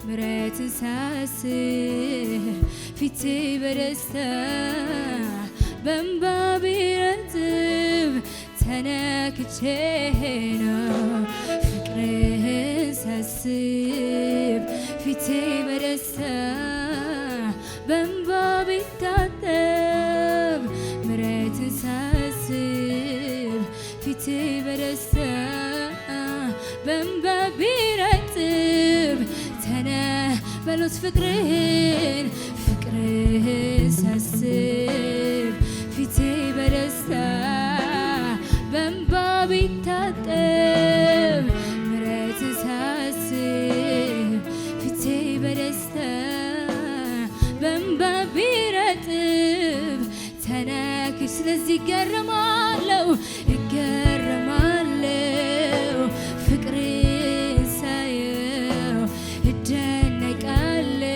ምሕረትን ሳስብ ፊቴ በደስታ በእንባ ቢረጥብ ተነክቼ ነው ፍቅርህን ሳስብ ፊቴ በደስታ በእንባ ቢታጠብ ምሕረትን ሳስብ ፊቴ በደስታ በእንባ ቢረጥብ በሉት ፍቅርህን ሳስብ ፊቴ በደስታ በእንባ ቢታጠብ ምሕረትን ሳስብ ፊቴ በደስታ በእንባ ቢረጥብ ተነክቼ ስለዚህ እገረማለሁ ፍቅርህን ሳየው እደነቃለሁ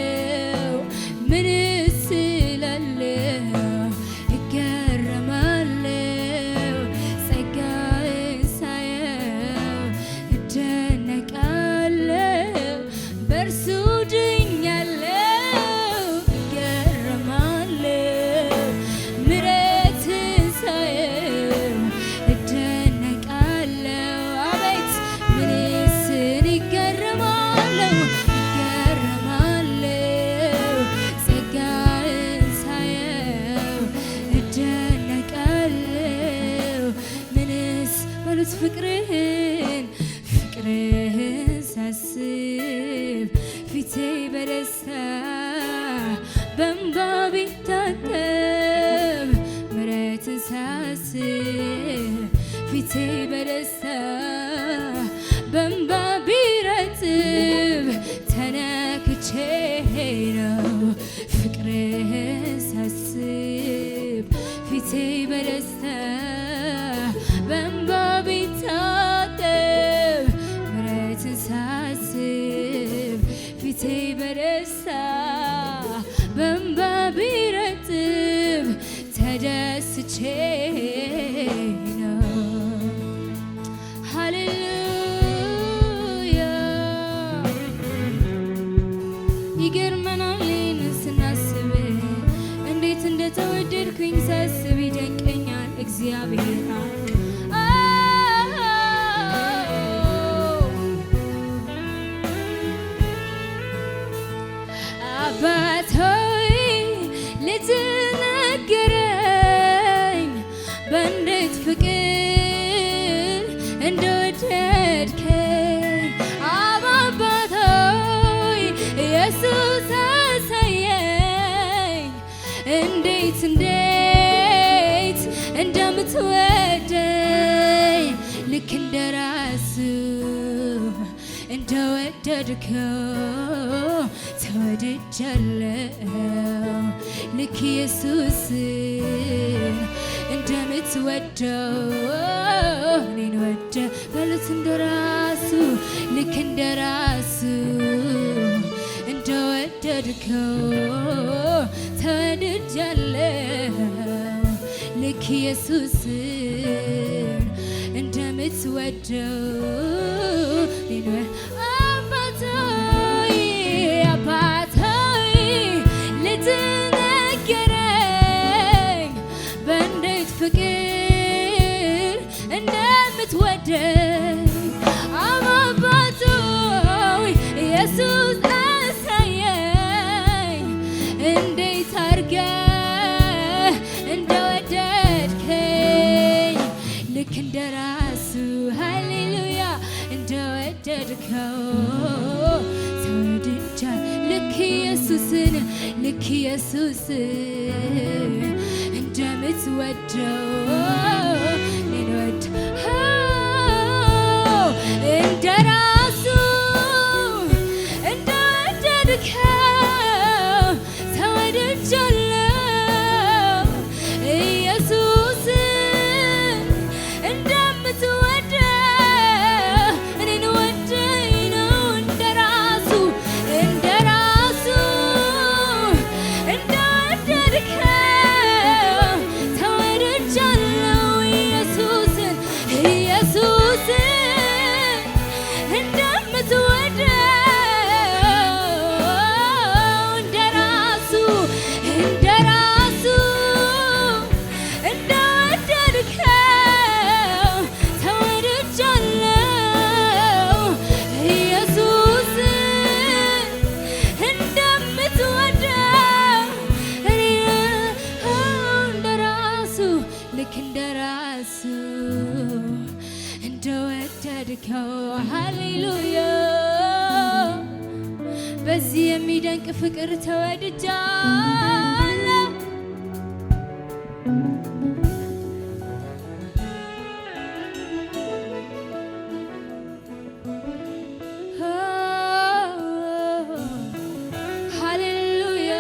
ምንስ እላለሁ እገረማለሁ ጸጋህን ሳየው እደነቃለሁ በእርሱ ድኛለሁ እገረማለሁ ምሕረትን ሳየው እደነቃለሁ አቤት ምንስ እገረማለሁ ጸጋህን ሳየው እደነቃለሁ ምንስ በሉት ፍቅርህን ሳስብ ፊቴ በደስታ በእንባ ቢታጠብ ምሕረትን ሳስብ ፊቴ በደስታ በእንባ ቢረጥብ ተነክቼ ነው ፍቅርህን ሳስብ ፊቴ በደስታ በእንባ ቢታጠብ ምሕረትን ሳስብ ፊቴ በደስታ በእንባ ቢረጥብ ተደስቼ ነው። ሃሌሉያ ይገርመናል ስናስብ እንዴት እንደተወደድኩኝ ሳስብ ይደንቀኛል እግዚአብሔር አባት ሆይ ልትነግረኝ በእንዴት ፍቅር እንደወደድከኝ አባት ሆይ ኢየሱስ አሳየኝ እንዴት እንደምትወደኝ ልክ እንደራሱ እንደወደድከው ተወድጃለሁ ልክ ኢየሱስን እንደምትወደው እኔን ወደ በሉት እንደራሱ ልክ እንደራሱ እንደወደድከው ተወድጃለሁ ልክ ኢየሱስን እንደምትወደው እኔን አባት ሆይ ልትነግረኝ በእንዴት ፍቅር እንደምትወደኝ አባት ሆይ ኢየሱስ አሳየኝ እንዴት አድርገህ እንደወደድከኝ ልክ እንደራሱ ሃሌሉያ እንደወደድከው ልክ ኢየሱስን እንደምትወደው እኔን ወደው እንደራሱ እንደወደድከው ተወድጃለሁ ኢየሱስን እንደምትወደው እኔን ወደኝ ነው እንደራሱ ተወድጃለሁ ኢየሱስን እንደምትወደው በዚህ የሚደንቅ ፍቅር ተወድጃለሁ። ሃሌሉያ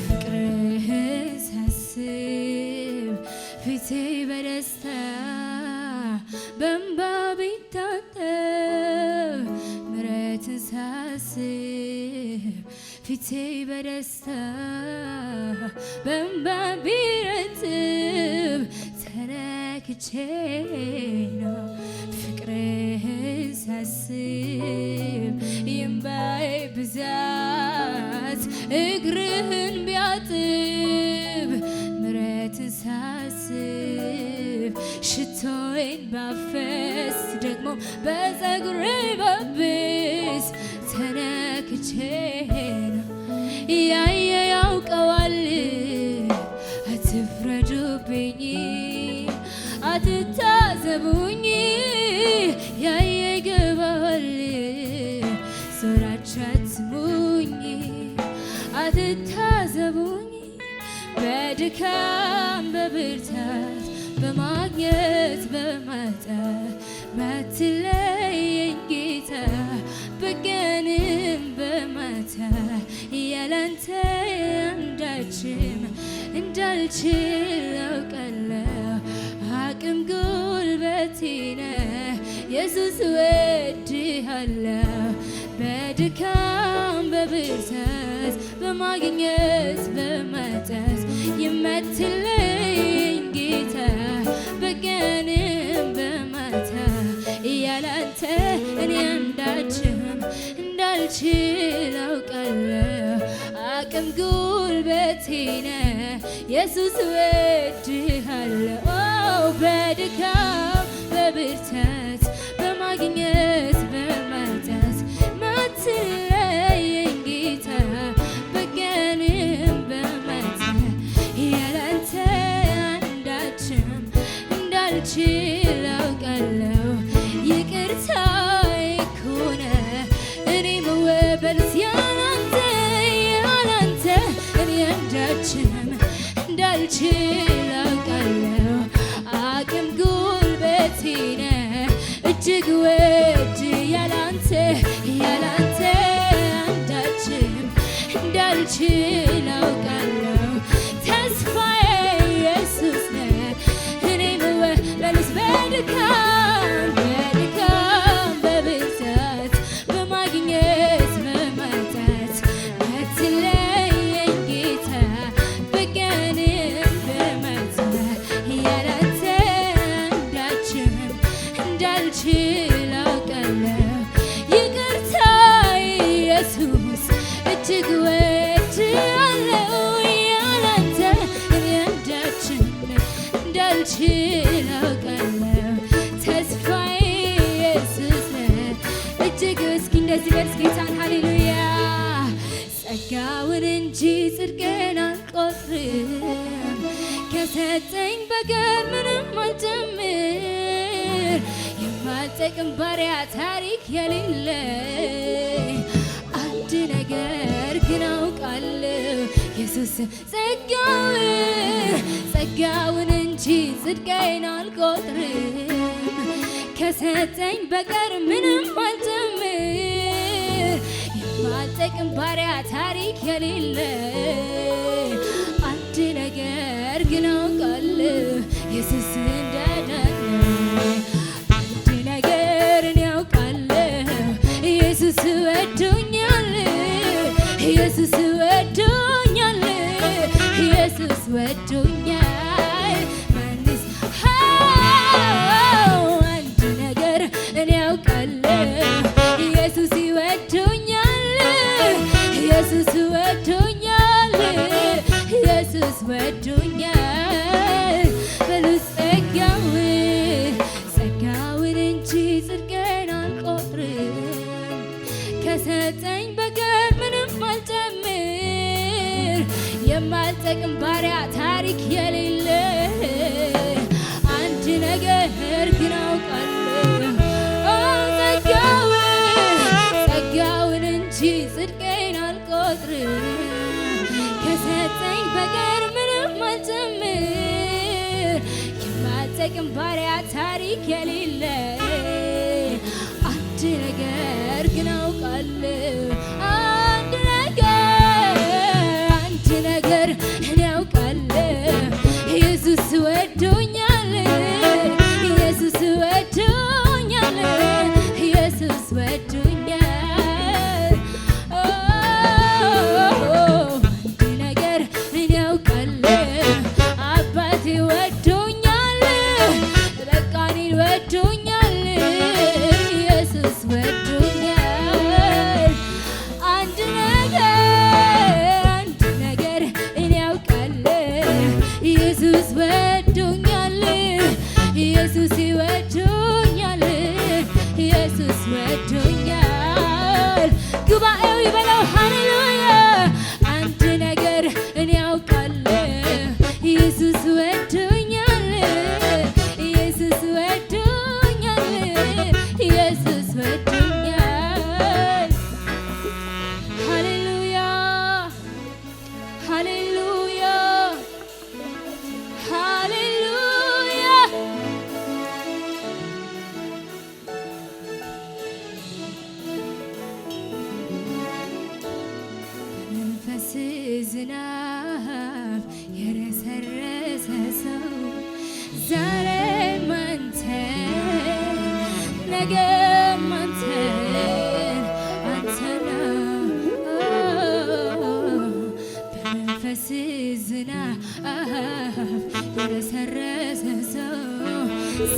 ፍቅርህን ሳስብ ፊቴ በደስታ በእንባ ቢታጠብ ምሕረትን ሳስብ ፊቴ በደስታ በእንባ ቢረጥብ ተነክቼ ነው ፍቅርህን ሳስብ የእምባዬ ብዛት እግርህን ቢያጥብ ምሕረትን ሳስብ ሽቶዬን ባፈስ ደግሞ በፀጉሬ ባብስ ተነክቼ ነው ያየ ያውቀዋል አትፍረዱብኝ አትታዘቡኝ ያየ ይገባዋል ዞራችሁ አትስሙኝ አትታዘቡኝ በድካም በብርታት በማግኘት በማጣት ባትለየኝ ጌታ በቀንም በማታ ያላንተ አንዳችም እንዳልችል አውቃለሁ አቅም ጉልበቴ ነህ ኢየሱስ እወድሃለሁ በድካም በብርታት በማግኘት በማጣት የማትለየኝ ጌታ በቀንም በማታ ያላንተ እኔ አንዳችም እንዳልችል አውቃለሁ አቅም ጉልበቴ ነህ ኢየሱስ እወድሃለሁ በድካም በብርታት በማግኘት በማጣት ማትለየኝ ጌታ በቀንም በማታ ያላንተ አንዳችም እንዳልችል አውቃለሁ ይቅርታዬ እኮ ነው እኔ መወበልስ ያላንተ እኔ አንዳችም እንዳልችል አውቃለሁ አቅም ጉልበቴ ነህ እጅግ ውድ ያላንተ አንዳችም እንዳልችል አውቃለሁ ተስፋዬ ኢየሱስ ነህ እኔ መወበልስ በድካም በብዛት በማግኘት በማጣት አትለየኝ ጌታ በቀንም በማታ ያላንተ አንዳችም እንዳልችል አውቃለሁ ይቅርታ ኢየሱስ እጅግ እወድሃለሁ ያላንተ እኔ አንዳችም እንዳልችል አውቃለሁ ተስፋዬ ኢየሱስ ነህ እጅግ እስኪ እንደዚህ በርስ ጌታን ሃሌሉያ ጸጋውን እንጂ ጽድቅን አልቆጥርም ከሰጠኝ በቀር ምንም አልጨምር የማልጠቅም ባሪያ ታሪክ የሌለኝ አንድ ነገር ግን አውቃለሁ ኢየሱስ ጸጋውን እንጂ ጽድቄን አልቆጥርም ከሰጠኝ በቀር ምንም አልጨምር የማልጠቅም ባሪያ ታሪክ የሌለኝ አንድ ነገር ግን አውቃለሁ ኢየሱስ እንዳዳነኝ አንድ ነገር እኔ አውቃለሁ ኢየሱስ ወዶኛል ኢየሱስ ወዶኛል ኢየሱስ ወዶኛል ማንስ አንድ ነገር እኔ አውቃለሁ ኢየሱስ ይወዶኛል ኢየሱስ ወዶኛል ኢየሱስ ወዶኛል በሉት ጸጋውን እንጂ ጽድቄን አልቆጥርም ከሰጠኝ በቀር ምንም አልጨምር የማልጠቅም ባሪያ ታሪክ የሌለ አንድ ነገር ግን አውቃለሁ የማልጠቅም ባሪያ ታሪክ የሌለ አንድ ነገር ግን አውቃለሁ አንድ ነገር እኔ አውቃለሁ ኢየሱስ ወዶኛል ኢየሱስ ወዶኛል ኢየሱስ ወዶኛል አንድ ነገር እኔ አውቃለሁ አባቴ ወዶኛል በቃ እኔን ወዶኛል ኢየሱስ ወዶኛል አንድ ነገር እኔ አውቃለሁ ኢየሱስ ወዶኛል ኢየሱስ ይወዶኛል ኢየሱስ ወዶኛል ጉባኤው ይበለው ሃሌሉያ አንድ ነገር እኔ አውቃለሁ ኢየሱስ ወዶኛል ኢየሱስ ወዶኛል ኢየሱስ ወዶኛል ሃሌሉያ ሃሌሉያ ሃሌሉያ መንፈስ ዝናብ የረሰረሰ ሰው ዛሬም አንተን ነገም አንተን በመንፈስ ዝናብ የረሰረሰ ሰው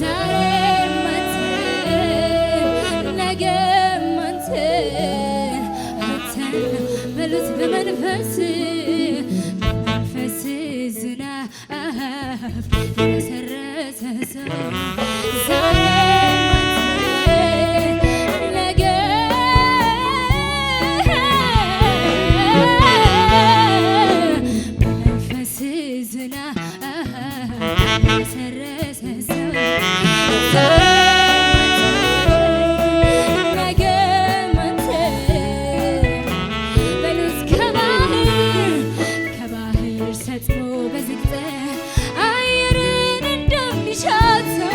ዛሬም አንተን ነገም አንተን በሉት በመንፈስ ዝናብ የረሰረሰ ሰው ዛሬም አንተን በመንፈስ ዝናብ የረሰረሰ ሰው ሰጥሞ በዝግጠት አየርን እንደሚሻት ሰው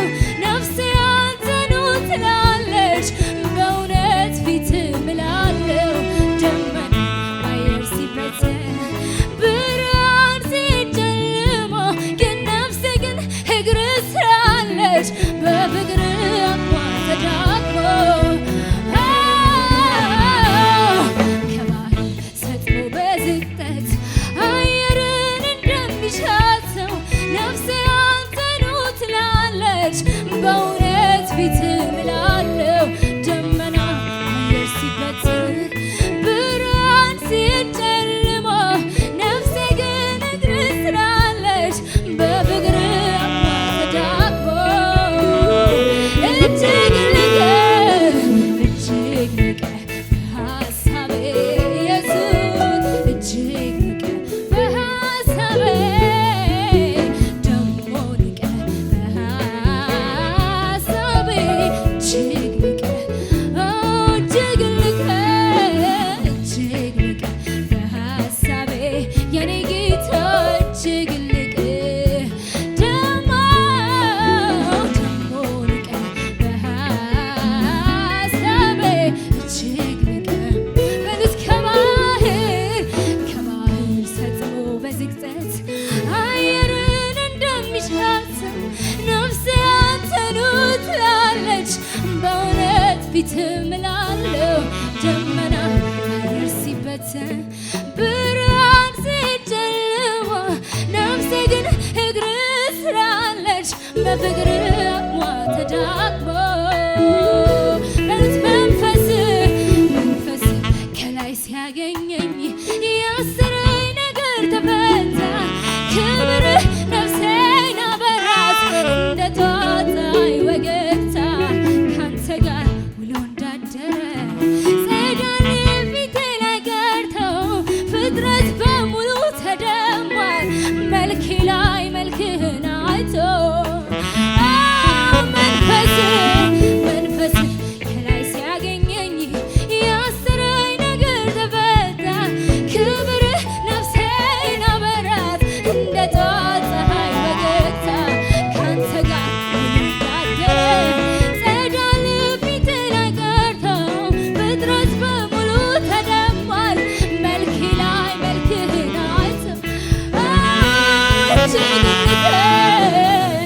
ሕይወት በሙሉ ተደሟል መልክ ላይ መልክህን አይቶ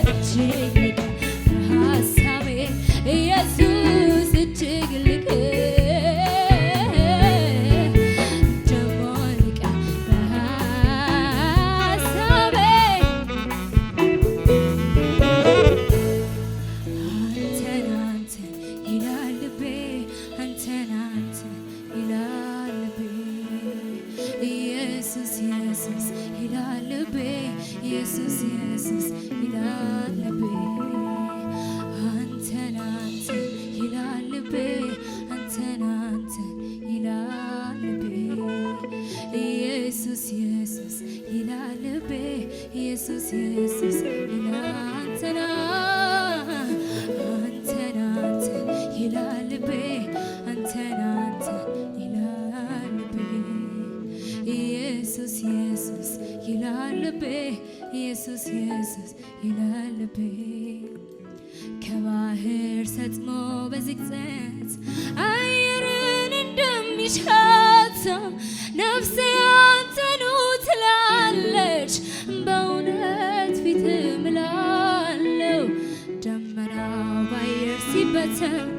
እጅግ ልቀ ሀሳቤ ኢየሱስ እጅግ ልቀ ደሞ ልቀ በሀሳቤ አንተን አንተን ይላል ልቤ አንተን አንተን ይላል ልቤ ኢየሱስ ኢየሱስ ይላል ልቤ ኢየሱስ ኢየሱስ ይላል ልቤ አንተን አንተን ይላል ልቤ አንተን አንተን ይላል ልቤ ኢየሱስ ኢየሱስ ይላል ልቤ ኢየሱስ ኢየሱስ ይላል አንተን አንተን አንተን ይላል ልቤ አንተን አንተን ይላል ልቤ ኢየሱስ ኢየሱስ ይላል ልቤ ኢየሱስ ኢየሱስ ይላል ልቤ ከባህር ሰጥሞ በዝግዘት አየርን እንደሚሻተው ነፍሴ አንተኑ ትላለች በእውነት ፊት እምላለሁ ደመናው በአየር ሲበተን